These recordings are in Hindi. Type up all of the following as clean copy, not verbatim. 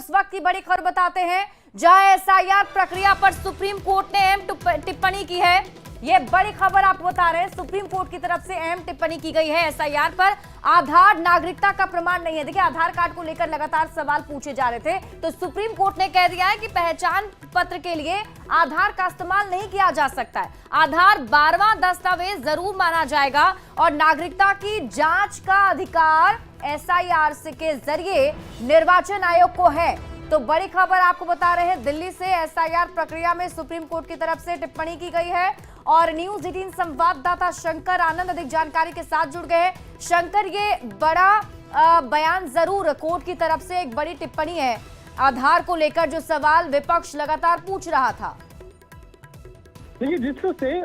इस वक्त की बड़ी खबर बताते हैं, जहां एसआईआर प्रक्रिया पर सुप्रीम कोर्ट ने अहम टिप्पणी की है। ये बड़ी खबर आपको बता रहे हैं, सुप्रीम कोर्ट की तरफ से अहम टिप्पणी की गई है एसआईआर पर। आधार नागरिकता का प्रमाण नहीं है। देखिए, आधार कार्ड को लेकर लगातार सवाल पूछे जा रहे थे, तो सुप्रीम कोर्ट ने कह दिया है कि पहचान पत्र के लिए आधार का इस्तेमाल नहीं किया जा सकता है। आधार 12वां दस्तावेज जरूर माना जाएगा और नागरिकता की जांच का अधिकार एसआईआर के जरिए निर्वाचन आयोग को है। तो बड़ी खबर आपको बता रहे हैं, दिल्ली से एसआईआर प्रक्रिया में सुप्रीम कोर्ट की तरफ से टिप्पणी की गई है और न्यूज 18 संवाददाता शंकर आनंद अधिक जानकारी के साथ जुड़ गए। शंकर, ये बड़ा बयान जरूर कोर्ट की तरफ से एक बड़ी टिप्पणी है आधार को लेकर, जो सवाल विपक्ष लगातार पूछ रहा था। देखिए, जिस तरह से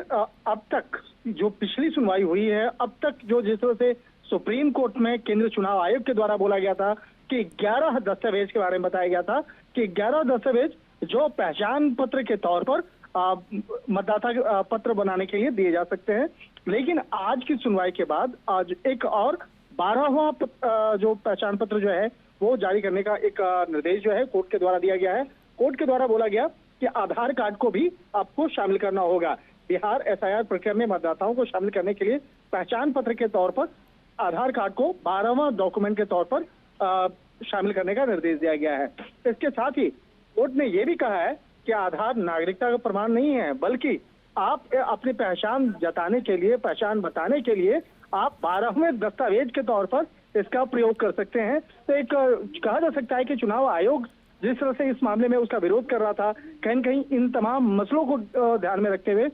अब तक जो पिछली सुनवाई हुई है, अब तक जो जिस तरह से सुप्रीम कोर्ट में केंद्रीय चुनाव आयोग के द्वारा बोला गया था कि 11 दस्तावेज के बारे में बताया गया था कि 11 दस्तावेज जो पहचान पत्र के तौर पर मतदाता पत्र बनाने के लिए दिए जा सकते हैं। लेकिन आज की सुनवाई के बाद आज एक और 12वां जो पहचान पत्र जो है वो जारी करने का एक निर्देश जो है कोर्ट के द्वारा दिया गया है। कोर्ट के द्वारा बोला गया कि आधार कार्ड को भी आपको शामिल करना होगा। बिहार एसआईआर प्रक्रिया में मतदाताओं को शामिल करने के लिए पहचान पत्र के तौर पर आधार कार्ड को 12वां डॉक्यूमेंट के तौर पर शामिल करने का निर्देश दिया गया है। इसके साथ ही कोर्ट ने यह भी कहा है कि आधार नागरिकता का प्रमाण नहीं है, बल्कि आप अपनी पहचान जताने के लिए, पहचान बताने के लिए आप 12वें दस्तावेज के तौर पर इसका प्रयोग कर सकते हैं। तो एक कहा जा सकता है कि चुनाव आयोग जिस तरह से इस मामले में उसका विरोध कर रहा था, कहीं न कहीं इन तमाम मसलों को ध्यान में रखते हुए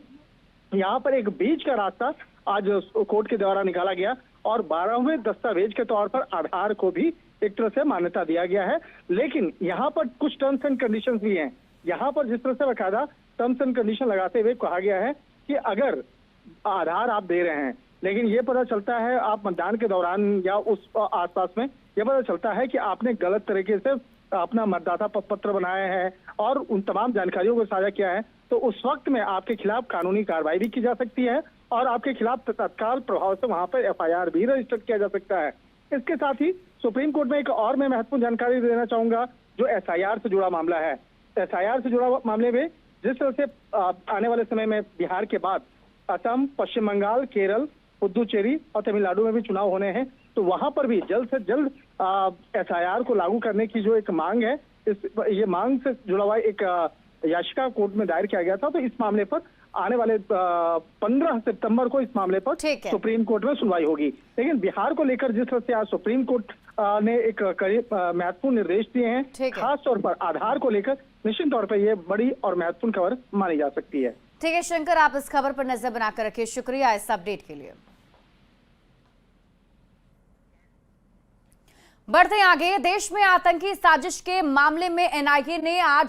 यहाँ पर एक बीच का रास्ता आज कोर्ट के द्वारा निकाला गया और 12वें दस्तावेज के तौर पर आधार को भी एक तरह से मान्यता दिया गया है। लेकिन यहाँ पर कुछ टर्म्स एंड कंडीशंस भी हैं। यहाँ पर जिस तरह से बाकायदा टर्म्स एंड कंडीशन लगाते हुए कहा गया है कि अगर आधार आप दे रहे हैं, लेकिन ये पता चलता है आप मतदान के दौरान या उस आसपास में ये पता चलता है कि आपने गलत तरीके से अपना मतदाता पत्र बनाया है और उन तमाम जानकारियों को साझा किया है, तो उस वक्त में आपके खिलाफ कानूनी कार्रवाई भी की जा सकती है और आपके खिलाफ तत्काल प्रभाव से वहां पर एफआईआर भी रजिस्टर किया जा सकता है। इसके साथ ही सुप्रीम कोर्ट में एक और मैं महत्वपूर्ण जानकारी देना चाहूंगा जो एसआईआर से जुड़ा मामला है। एसआईआर से जुड़ा मामले में जिस तरह से आने वाले समय में बिहार के बाद असम, पश्चिम बंगाल, केरल, पुदुचेरी और तमिलनाडु में भी चुनाव होने हैं, तो वहां पर भी जल्द से जल्द एसआईआर को लागू करने की जो एक मांग है, ये मांग से जुड़ा हुआ एक याचिका कोर्ट में दायर किया गया था। तो इस मामले पर आने वाले 15 सितंबर को इस मामले पर सुप्रीम कोर्ट में सुनवाई होगी। लेकिन बिहार को लेकर जिस तरह से आज सुप्रीम कोर्ट ने एक महत्वपूर्ण निर्देश दिए हैं, खास तौर पर आधार को लेकर, निश्चित तौर पर यह बड़ी और महत्वपूर्ण खबर मानी जा सकती है। ठीक है शंकर, आप इस खबर पर नजर बनाकर रखिए। शुक्रिया इस अपडेट के लिए। बढ़ते आगे, देश में आतंकी साजिश के मामले में एनआईए ने आज